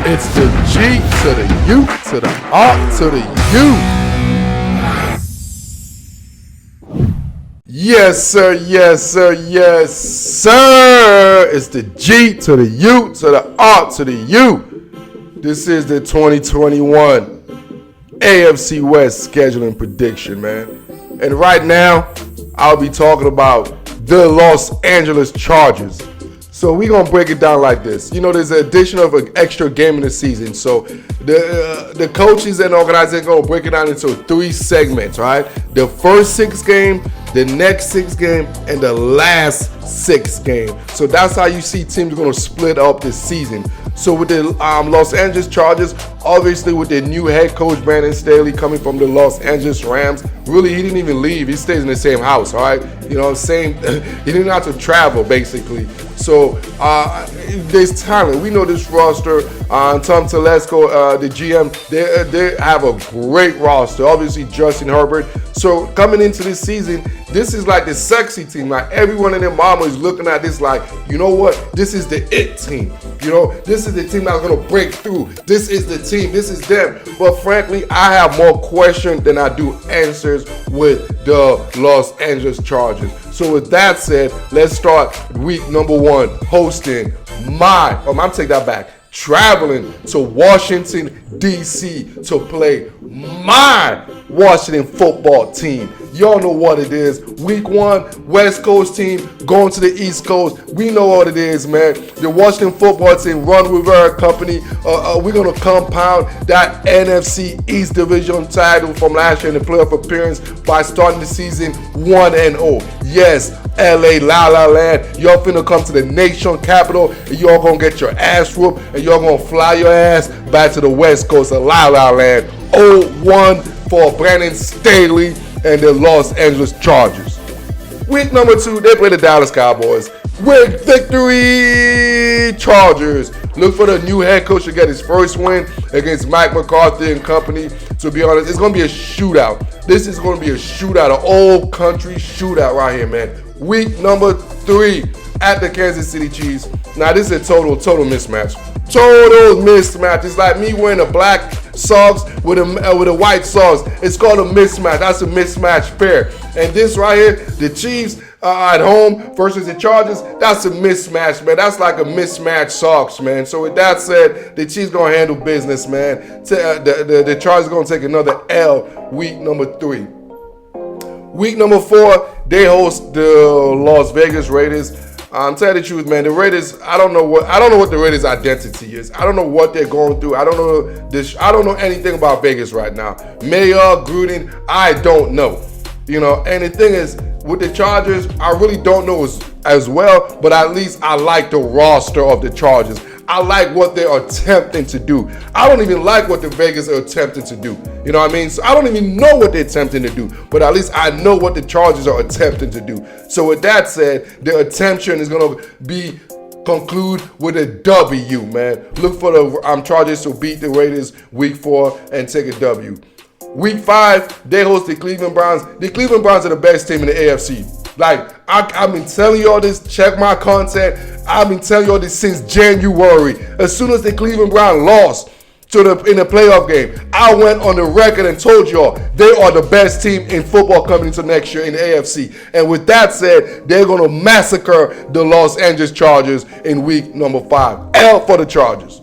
It's the G to the U to the R to the U. Yes, sir. Yes, sir. Yes, sir. It's the G to the U to the R to the U. This is the 2021 AFC West scheduling prediction, man. And right now, I'll be talking about the Los Angeles Chargers. So we're going to break it down like this. You know, there's an addition of an extra game in the season. So the coaches and organizers are going to break it down into 3 segments, right? The first 6 game, the next 6 game, and the last 6 game. So that's how you see teams going to split up this season. So with the Los Angeles Chargers, obviously with their new head coach, Brandon Staley, coming from the Los Angeles Rams, really, he didn't even leave. He stays in the same house, all right? You know, same. He didn't have to travel, basically. So there's talent. We know this roster. Tom Telesco, the GM, they have a great roster. Obviously, Justin Herbert. So coming into this season, this is like the sexy team. Like everyone and their mama is looking at this like, you know what? This is the it team. You know, this is the team that's going to break through. This is the team. This is them. But frankly, I have more questions than I do answers with the Los Angeles Chargers. So with that said, let's start week number 1 hosting I'm take that back. Traveling to Washington, D.C. to play my Washington football team. Y'all know what it is. Week 1, West Coast team going to the East Coast. We know what it is, man. The Washington football team, run with our company. We're going to compound that NFC East Division title from last year in the playoff appearance by starting the season 1-0. Yes, LA, La La Land. Y'all finna come to the nation capital and y'all gonna get your ass whooped and y'all gonna fly your ass back to the West Coast of La La Land. 0-1 for Brandon Staley and the Los Angeles Chargers. Week number 2, they play the Dallas Cowboys. With victory, Chargers. Look for the new head coach to get his first win against Mike McCarthy and company. To be honest, it's going to be a shootout. This is going to be a shootout, an old country shootout right here, man. Week number 3 at the Kansas City Chiefs. Now, this is a total mismatch. Total mismatch. It's like me wearing a black socks with a white socks. It's called a mismatch. That's a mismatch pair. And this right here, the Chiefs at home versus the Chargers, that's a mismatch, man. That's like a mismatch socks, man. So with that said, the Chiefs gonna handle business, man. The Chargers gonna take another L week number 3. Week number 4, they host the Las Vegas Raiders. I'm telling the truth, man. The Raiders, I don't know what the Raiders' identity is. I don't know what they're going through. I don't know anything about Vegas right now. Mayor, Gruden, I don't know. You know, and the thing is, with the Chargers, I really don't know as well, but at least I like the roster of the Chargers. I like what they're attempting to do. I don't even like what the Vegas are attempting to do. You know what I mean? So I don't even know what they're attempting to do, but at least I know what the Chargers are attempting to do. So with that said, the attention is going to be conclude with a W, man. Look for the Chargers to beat the Raiders week 4 and take a W. Week 5, they host the Cleveland Browns. The Cleveland Browns are the best team in the AFC. Like, I've been telling y'all this, check my content. I've been telling y'all this since January. As soon as the Cleveland Browns lost in the playoff game, I went on the record and told y'all they are the best team in football coming into next year in the AFC. And with that said, they're going to massacre the Los Angeles Chargers in week number 5. L for the Chargers.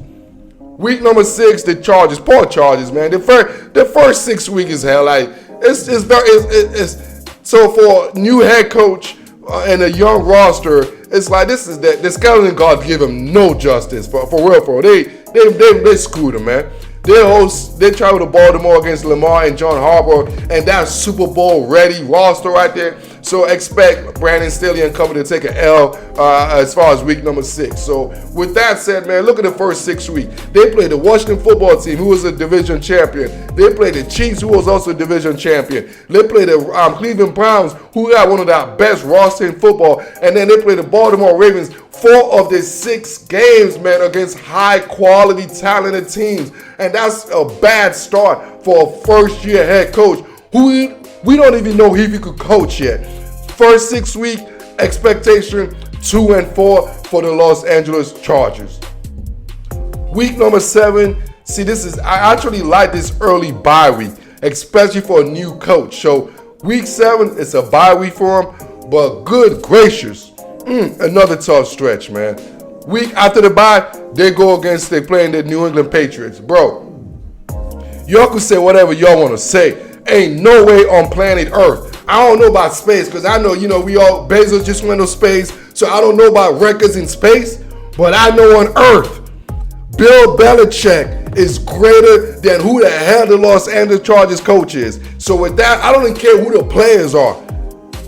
Week number 6, the Chargers. Poor Chargers, man. The first 6 weeks is hell. Like it's so for new head coach and a young roster, it's like this is the skeleton gods give him no justice for real. They screwed him, man. They travel to Baltimore against Lamar and John Harbaugh, and that's Super Bowl ready roster right there. So expect Brandon Staley and company to take an L as far as week number 6. So with that said, man, look at the first 6 weeks. They played the Washington football team, who was a division champion. They played the Chiefs, who was also a division champion. They played the Cleveland Browns, who got one of the best rosters in football. And then they played the Baltimore Ravens. 4 of the 6 games, man, against high-quality, talented teams. And that's a bad start for a first-year head coach who we don't even know if he could coach yet. First 6 week expectation, 2-4 for the Los Angeles Chargers. Week number 7. See, I actually like this early bye week, especially for a new coach. So week 7, it's a bye week for him, but good gracious, another tough stretch, man. Week after the bye, they playing the New England Patriots. Bro, y'all can say whatever y'all want to say. Ain't no way on planet Earth. I don't know about space, because I know, Bezos just went to space, so I don't know about records in space, but I know on Earth, Bill Belichick is greater than who the hell the Los Angeles Chargers coach is. So with that, I don't even care who the players are.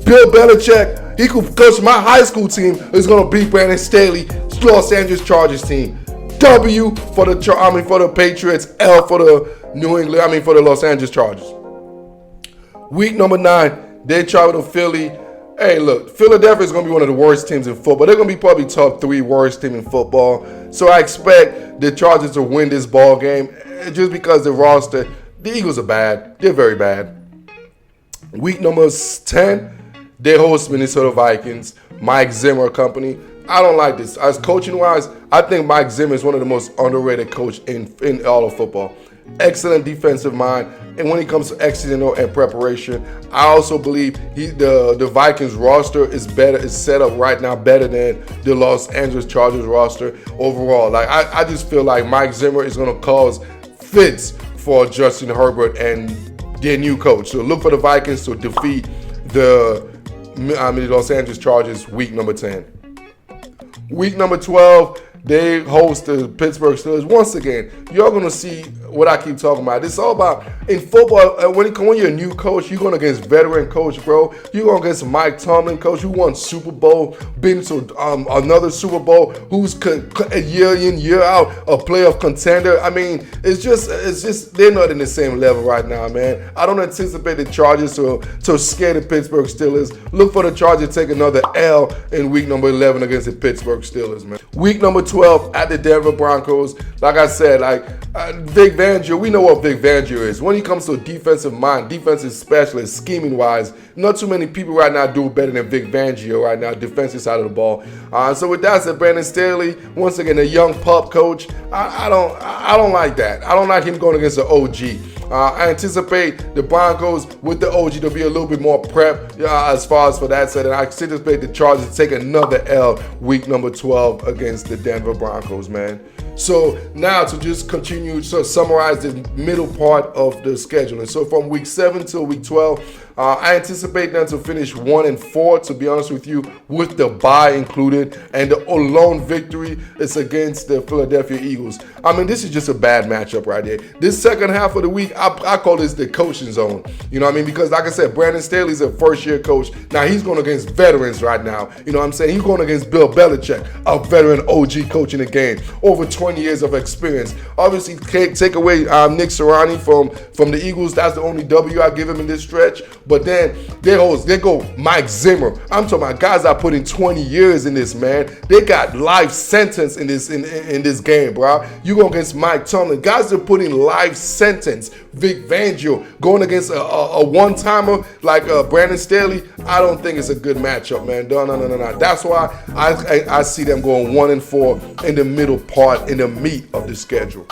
Bill Belichick, he could coach my high school team, is going to beat Brandon Staley, Los Angeles Chargers team. W for the Patriots, L for the Los Angeles Chargers. Week number 9, they travel to Philly. Hey, look, Philadelphia is going to be one of the worst teams in football. They're going to be probably top 3 worst team in football. So I expect the Chargers to win this ball game just because the roster, the Eagles are bad. They're very bad. Week number 10, they host Minnesota Vikings, Mike Zimmer company. I don't like this. As coaching-wise, I think Mike Zimmer is one of the most underrated coach in all of football. Excellent defensive mind, and when it comes to execution and preparation, I also believe the Vikings roster is set up right now better than the Los Angeles Chargers roster overall. Like I just feel like Mike Zimmer is going to cause fits for Justin Herbert and their new coach. So look for the Vikings to defeat the Los Angeles Chargers week number 10. Week number 12, they host the Pittsburgh Steelers. Once again, you're going to see what I keep talking about. It's all about, in football, when you're a new coach, you're going against veteran coach, bro. You're going against Mike Tomlin, coach, who won Super Bowl, been to another Super Bowl, who's year in, year out, a playoff contender. I mean, it's just they're not in the same level right now, man. I don't anticipate the Chargers to scare the Pittsburgh Steelers. Look for the Chargers to take another L in week number 11 against the Pittsburgh Steelers, man. Week number 12 at the Denver Broncos. Like I said, Vic Fangio, we know what Vic Fangio is. When it comes to defensive mind, defensive specialist, scheming wise, not too many people right now do better than Vic Fangio right now, defensive side of the ball. So with that said, Brandon Staley, once again, a young pup coach. I don't like that. I don't like him going against the OG. I anticipate the Broncos with the OG to be a little bit more prep as far as for that said, and I anticipate the Chargers to take another L week number 12 against the Denver Broncos, man. So now to just continue to summarize the middle part of the schedule. And so from week 7 till week 12, I anticipate them to finish 1-4, to be honest with you, with the bye included. And the lone victory is against the Philadelphia Eagles. I mean, this is just a bad matchup right here. This second half of the week, I call this the coaching zone. You know what I mean? Because like I said, Brandon Staley's a first-year coach. Now, he's going against veterans right now. You know what I'm saying? He's going against Bill Belichick, a veteran OG coach in the game. Over 20 years of experience. Obviously, take away Nick Sirianni from the Eagles. That's the only W I give him in this stretch. But then they go Mike Zimmer. I'm talking about guys that put in 20 years in this, man. They got life sentence in this game, bro. You go against Mike Tomlin. Guys that put in life sentence. Vic Fangio going against a one-timer like Brandon Staley. I don't think it's a good matchup, man. No. That's why I see them going 1-4 in the middle part, in the meat of the schedule.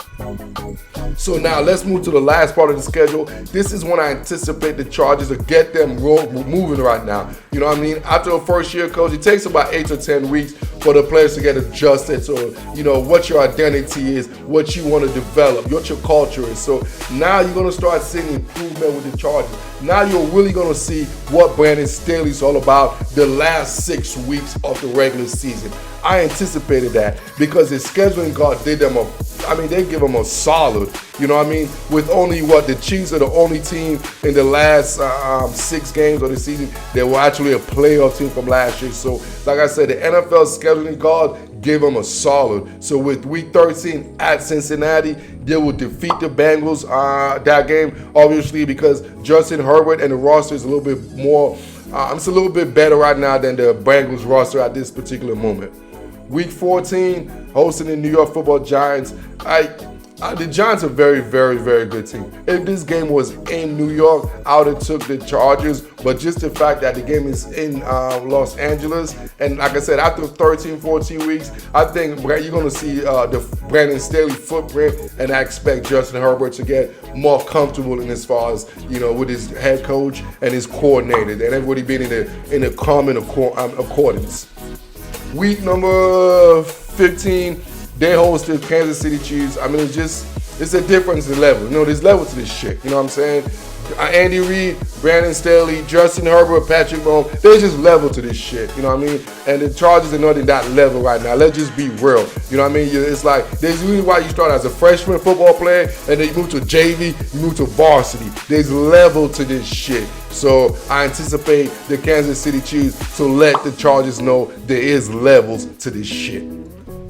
So now let's move to the last part of the schedule. This is when I anticipate the Chargers to get them moving right now. You know what I mean? After a first-year coach, it takes about 8 to 10 weeks for the players to get adjusted. So, you know, what your identity is, what you want to develop, what your culture is. So now you're going to start seeing improvement with the Chargers. Now you're really going to see what Brandon Staley's all about the last 6 weeks of the regular season. I anticipated that because the scheduling guard did them they give them a solid, you know what I mean? With only the Chiefs are the only team in the last 6 games of the season that were actually a playoff team from last year. So, like I said, the NFL scheduling guard gave them a solid. So with week 13 at Cincinnati, they will defeat the Bengals that game, obviously, because Justin Herbert and the roster is a little bit more, it's a little bit better right now than the Bengals roster at this particular moment. Week 14, hosting the New York Football Giants. The Giants are a very, very, very good team. If this game was in New York, I would have took the Chargers. But just the fact that the game is in Los Angeles, and like I said, after 13, 14 weeks, I think you're going to see the Brandon Staley footprint, and I expect Justin Herbert to get more comfortable in as far as, with his head coach and his coordinator, and everybody being in a common accordance. Week number 15. They host the Kansas City Chiefs. I mean, it's a difference in level. There's level to this shit. You know what I'm saying? Andy Reid, Brandon Staley, Justin Herbert, Patrick Mahomes, there's just level to this shit. You know what I mean? And the Chargers are not in that level right now. Let's just be real. You know what I mean? It's like, there's really why you start as a freshman football player, and then you move to JV, you move to varsity. There's level to this shit. So I anticipate the Kansas City Chiefs to let the Chargers know there is levels to this shit.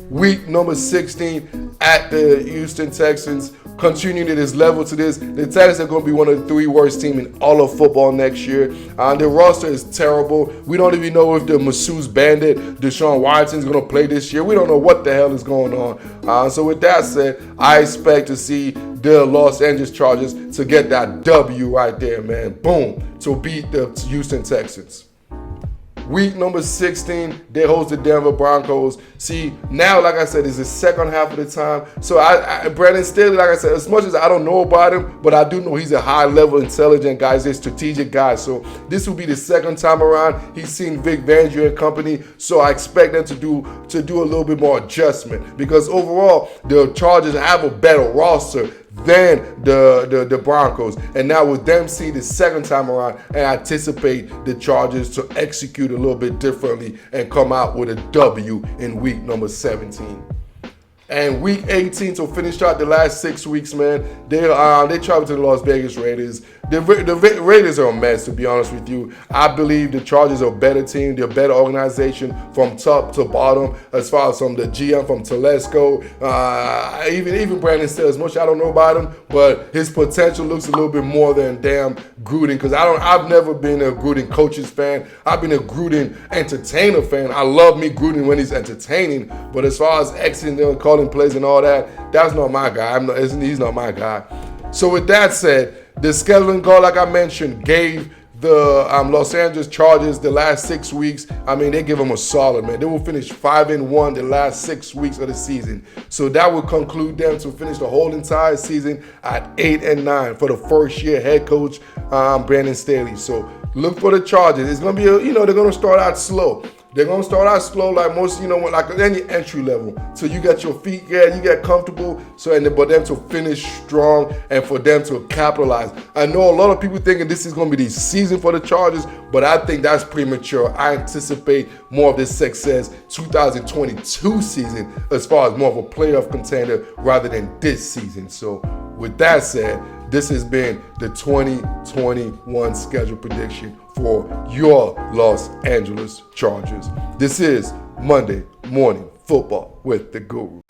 Week number 16 at the Houston Texans. Continuing to this level to this, the Texans are going to be one of the 3 worst teams in all of football next year. The roster is terrible. We don't even know if the Masseuse Bandit, Deshaun Watson, is going to play this year. We don't know what the hell is going on. So with that said, I expect to see the Los Angeles Chargers to get that W right there, man. Boom, to beat the Houston Texans. Week number 16, they host the Denver Broncos. See, now, like I said, it's the second half of the time. So Brandon Staley, like I said, as much as I don't know about him, but I do know he's a high-level, intelligent guy. He's a strategic guy. So this will be the second time around. He's seen Vic Fangio and company. So I expect them to do a little bit more adjustment, because overall, the Chargers have a better roster than the Broncos. And now with them seeing the second time around, I anticipate the Chargers to execute a little bit differently and come out with a W in week number 17. And week 18, to finish out the last 6 weeks, man, they travel to the Las Vegas Raiders. The Raiders are a mess, to be honest with you. I believe the Chargers are a better team. They're a better organization from top to bottom, as far as from the GM, from Telesco, even Brandon Staley. As much as I don't know about him, but his potential looks a little bit more than damn Gruden, because I've never been a Gruden coaches fan. I've been a Gruden entertainer fan. I love me Gruden when he's entertaining, but as far as exiting and calling plays and all that, that's not my guy. He's not my guy. So with that said, the scheduling call, like I mentioned, gave the Los Angeles Chargers the last 6 weeks. I mean, they give them a solid, man. They will finish 5-1 the last 6 weeks of the season. So that will conclude them to finish the whole entire season at 8-9 for the first year head coach, Brandon Staley. So look for the Chargers. It's going to be, they're going to start out slow. They're going to start out slow like most, like any entry level. So you get your feet, you get comfortable. But them to finish strong and for them to capitalize. I know a lot of people thinking this is going to be the season for the Chargers, but I think that's premature. I anticipate more of this success 2022 season as far as more of a playoff contender rather than this season. So with that said, this has been the 2021 schedule prediction for your Los Angeles Chargers. This is Monday Morning Football with the Guru.